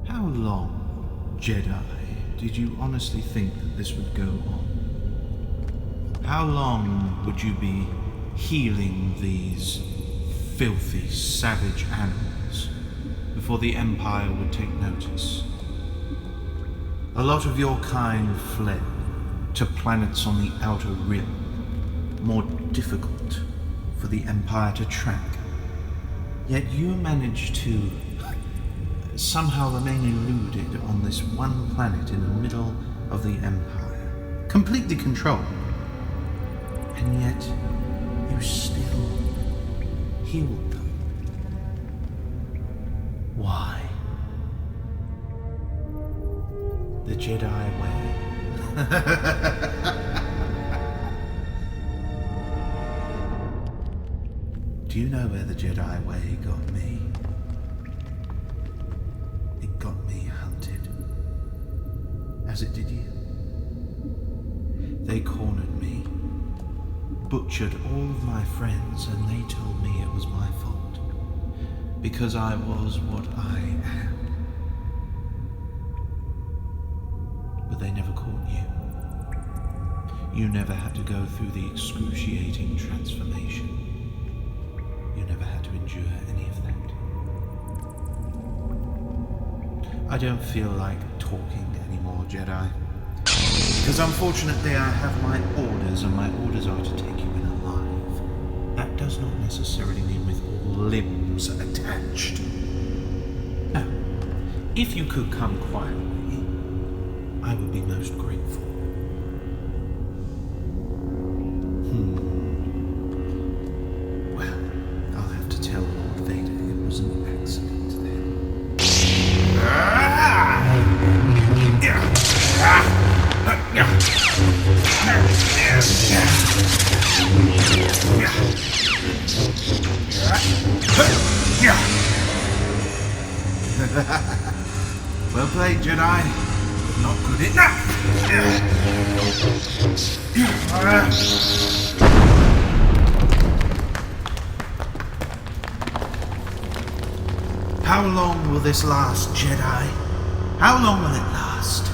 How long, Jedi, did you honestly think that this would go on? How long would you be healing these filthy, savage animals before the Empire would take notice? A lot of your kind fled to planets on the outer rim, more difficult for the Empire to track. Yet you managed to somehow remain eluded on this one planet in the middle of the Empire, completely controlled. And yet, you still healed them. Why? The Jedi way. Do you know where the Jedi way got me? It got me hunted. As it did you. They cornered me, butchered all of my friends, and they told me it was my fault. Because I was what I am. But they never caught you. You never had to go through the excruciating transformation. You never had to endure any of that. I don't feel like talking anymore, Jedi. Because unfortunately I have my orders, and my orders are to take you in alive. That does not necessarily mean with all limbs attached. No. If you could come quietly, I would be most grateful. Well, I'll have to tell Lord Vader it was an accident then. Well played, Jedi. But not good enough. How long will this last, Jedi? How long will it last?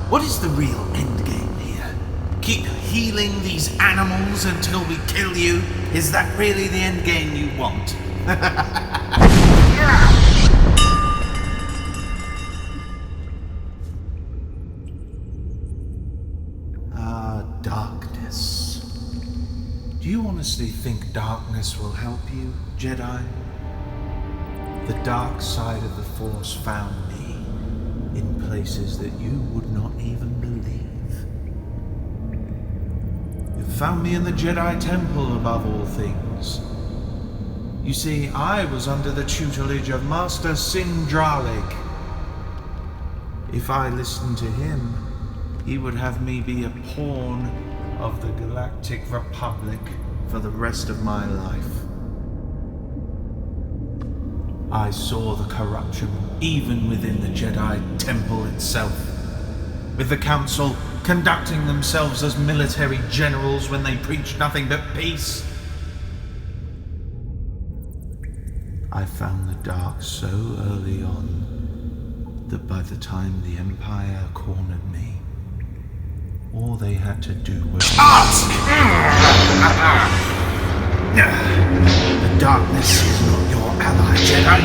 What is the real end game here? Keep healing these animals until we kill you? Is that really the end game you want? Darkness. Do you honestly think darkness will help you, Jedi? The dark side of the Force found me in places that you would not even believe. You found me in the Jedi Temple above all things. You see, I was under the tutelage of Master Sindralig. If I listened to him, he would have me be a pawn of the Galactic Republic for the rest of my life. I saw the corruption even within the Jedi Temple itself, with the Council conducting themselves as military generals when they preached nothing but peace. I found the dark so early on that by the time the Empire cornered me, all they had to do was ask! The darkness is not your ally, Jedi.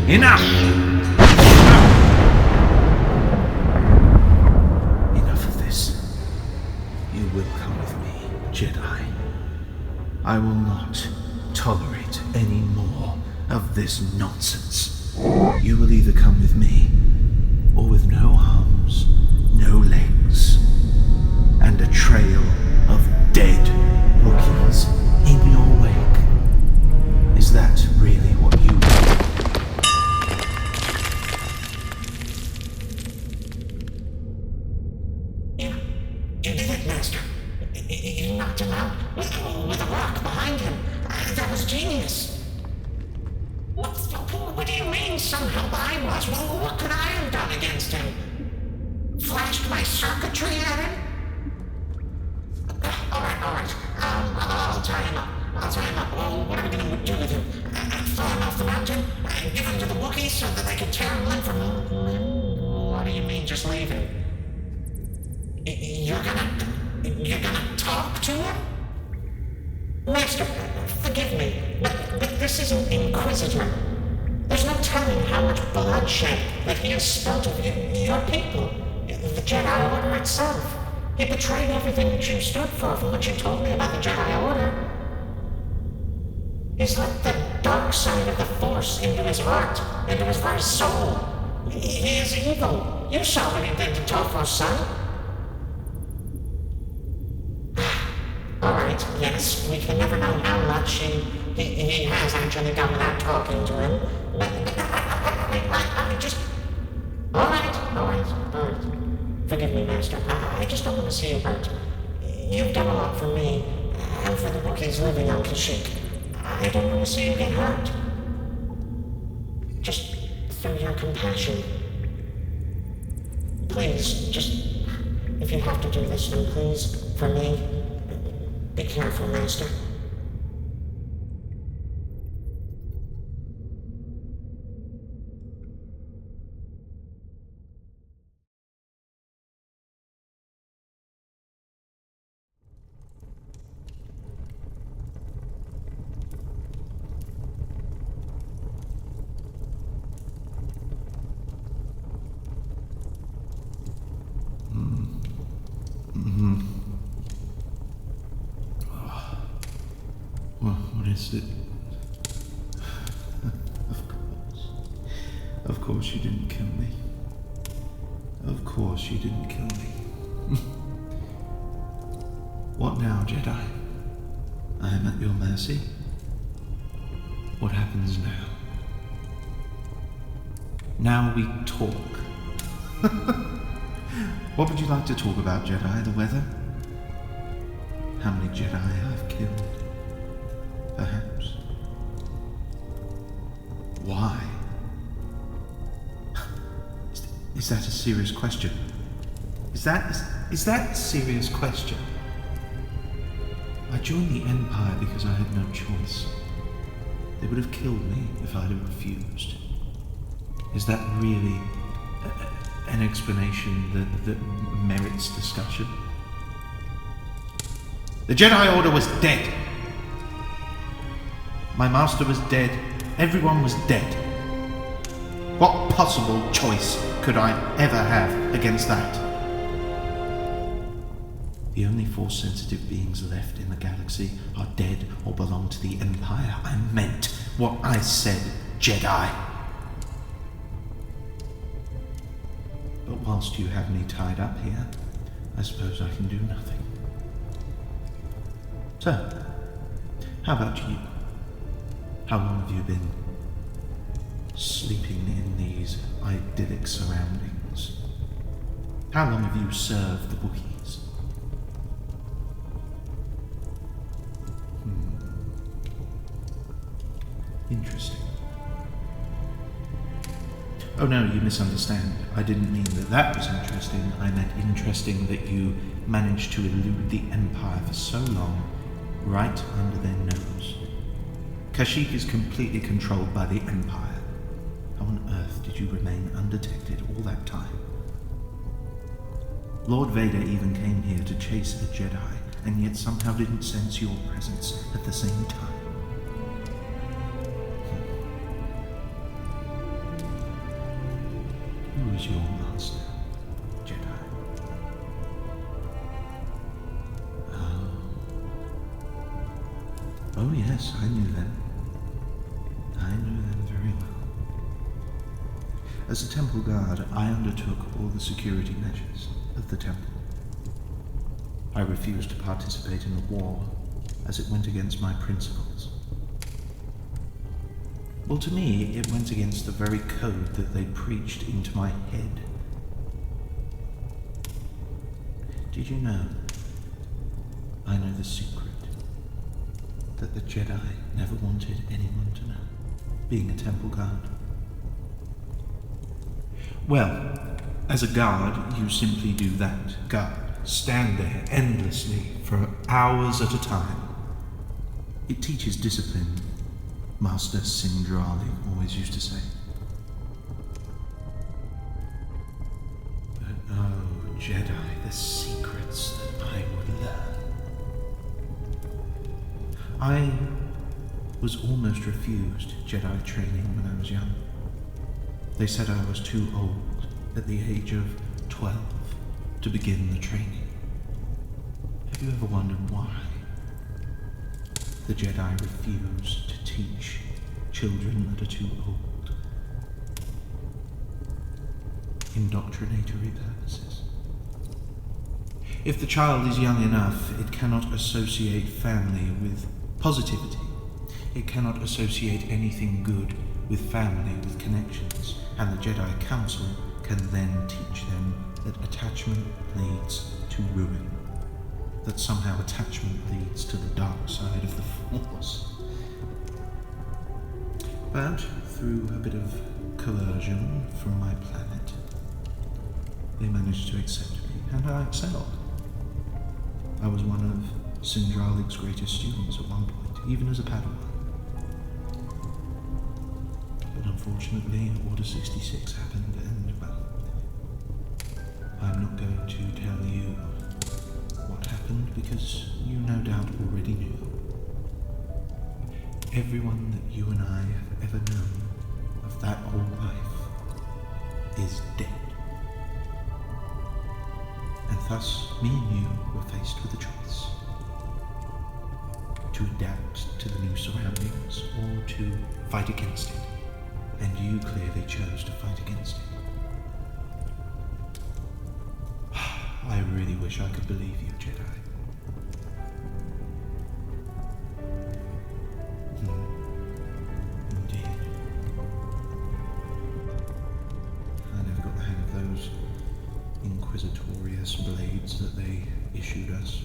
Enough! Jedi. I will not tolerate any more of this nonsense. You will either come with me, or with no arms, no legs, and a trail of dead Wookiees in your wake. Is that really what you want? Master. He knocked him out with a rock behind him. That was genius. What's the What do you mean somehow I was? Well, what could I have done against him? Flashed my circuitry at him? Alright. I'll tie him up. Well, what are we gonna do with him? Throw him off the mountain? And give him to the Wookiees so that they can tear him limb from him? What do you mean, just leave him? You're gonna talk to him? Master, forgive me, but this is an Inquisitor. There's no telling how much bloodshed that he has spilt of your people, the Jedi Order itself. He betrayed everything that you stood for from what you told me about the Jedi Order. He's let the dark side of the Force into his heart, into his very soul. He is evil. You saw what he did to Topher's son. Alright, yes, we can never know how much he has actually done without talking to him. I just... Alright. Forgive me, Master. I just don't want to see you hurt. You've done a lot for me, and for the Wookiees living on Kashyyyk. I don't want to see you get hurt. Just through your compassion. Please, just... If you have to do this, then please, for me, be careful, Master. What is it? Of course you didn't kill me. Of course you didn't kill me. What now, Jedi? I am at your mercy. What happens now? Now we talk. What would you like to talk about, Jedi? The weather? How many Jedi I've killed? Perhaps. Why? Is that a serious question? Is that a serious question? I joined the Empire because I had no choice. They would have killed me if I'd have refused. Is that really an explanation that merits discussion? The Jedi Order was dead. My master was dead. Everyone was dead. What possible choice could I ever have against that? The only Force-sensitive beings left in the galaxy are dead or belong to the Empire. I meant what I said, Jedi. But whilst you have me tied up here, I suppose I can do nothing. So, how about you? How long have you been sleeping in these idyllic surroundings? How long have you served the Wookiees? Interesting. Oh no, you misunderstand. I didn't mean that was interesting. I meant interesting that you managed to elude the Empire for so long, right under their nose. Kashyyyk is completely controlled by the Empire. How on earth did you remain undetected all that time? Lord Vader even came here to chase a Jedi, and yet somehow didn't sense your presence at the same time. Who is your master, Jedi? Oh yes, I knew them. I knew them very well. As a temple guard, I undertook all the security measures of the temple. I refused to participate in the war, as it went against my principles. Well, to me, it went against the very code that they preached into my head. Did you know? I know the secret that the Jedi never wanted anyone to know. being a temple guard? Well, as a guard, you simply do that. Guard. Stand there endlessly for hours at a time. It teaches discipline, Master Sindrali always used to say. But oh, Jedi, the secrets that I would learn. I was almost refused Jedi training when I was young. They said I was too old at the age of 12 to begin the training. Have you ever wondered why the Jedi refuse to teach children that are too old? Indoctrinatory purposes. If the child is young enough, it cannot associate family with positivity. It cannot associate anything good with family, with connections, and the Jedi Council can then teach them that attachment leads to ruin, that somehow attachment leads to the dark side of the Force. But through a bit of coercion from my planet, they managed to accept me, and I excelled. I was one of Sindralig's greatest students at one point, even as a Padawan. But unfortunately, Order 66 happened, and, well, I'm not going to tell you what happened because you no doubt already knew. Everyone that you and I have ever known of that old life is dead. And thus, me and you were faced with a choice. To adapt to the new surroundings or to fight against it. And you clearly chose to fight against it. I really wish I could believe you, Jedi. Indeed. I never got the hang of those Inquisitorious blades that they issued us.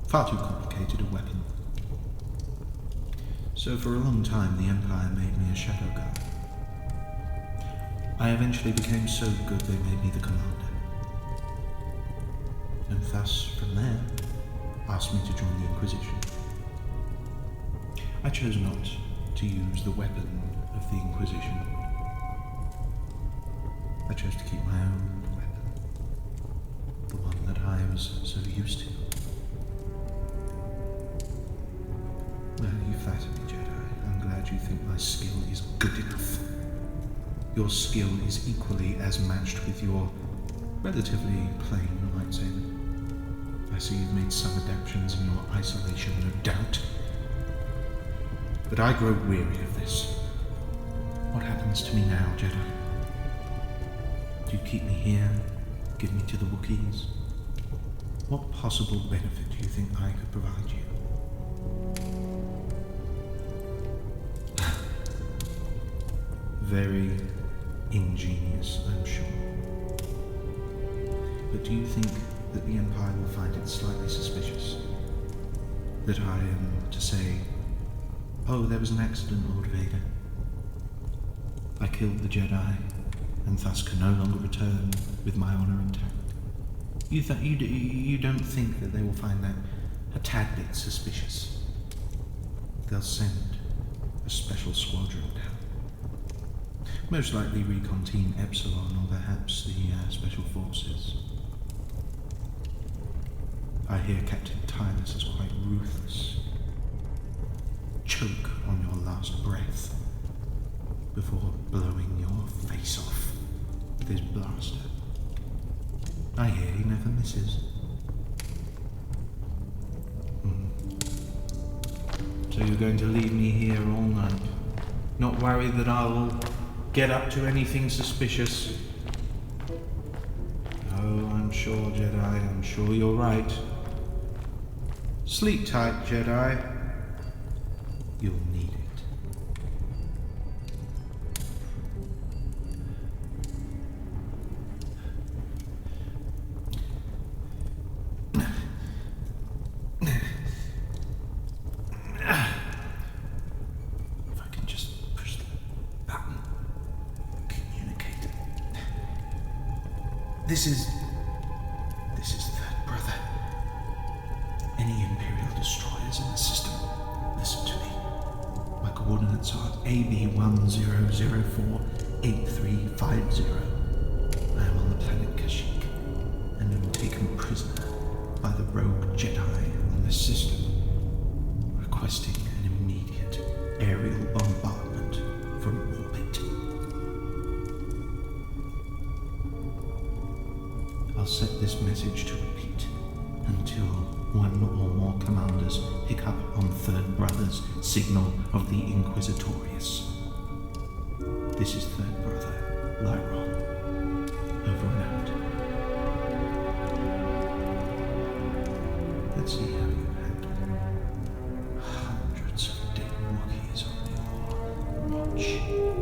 Far too complicated a weapon. So for a long time the Empire made me a shadow guard. I eventually became so good they made me the commander. And thus, from there, asked me to join the Inquisition. I chose not to use the weapon of the Inquisition. I chose to keep my own weapon, the one that I was so used to. Well, you flatter me, Jedi. I'm glad you think my skill is good enough. Your skill is equally as matched with your relatively plain lightsaber. I see you've made some adaptations in your isolation, no doubt. But I grow weary of this. What happens to me now, Jedi? Do you keep me here? Give me to the Wookiees? What possible benefit do you think I could provide you? Very ingenious, I'm sure. But do you think that the Empire will find it slightly suspicious that I am to say, oh, there was an accident, Lord Vader. I killed the Jedi, and thus can no longer return with my honor intact. You don't think that they will find that a tad bit suspicious? They'll send a special squadron down. Most likely Recon Team Epsilon, or perhaps the Special Forces. I hear Captain Tylus is quite ruthless. Choke on your last breath before blowing your face off with his blaster. I hear he never misses. So you're going to leave me here all night, not worried that I'll get up to anything suspicious? Oh, I'm sure, Jedi, I'm sure you're right. Sleep tight, Jedi. You'll need it. If I can just push the This is Third Brother. Any Imperial destroyers in the system, listen to me. My coordinates are AB10048350. I am on the planet Kashyyyk, and am taken prisoner by the rogue Jedi on this system, requesting an immediate aerial bombardment from orbit. I'll set this message to repeat until one or more commanders pick up on Third Brother's signal of the Inquisitorius. This is Third Brother Lei Ron. Over and out. Let's see how you handle hundreds of dead Wookiees on your watch,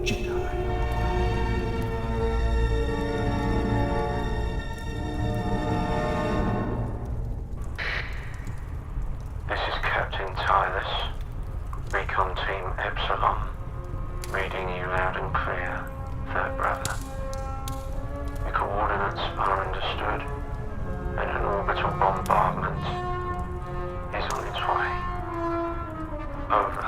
Jedi. This is Captain Tylus, Recon Team Epsilon, reading you loud and clear, Third Brother. Your coordinates are understood, and an orbital bombardment is on its way. Over.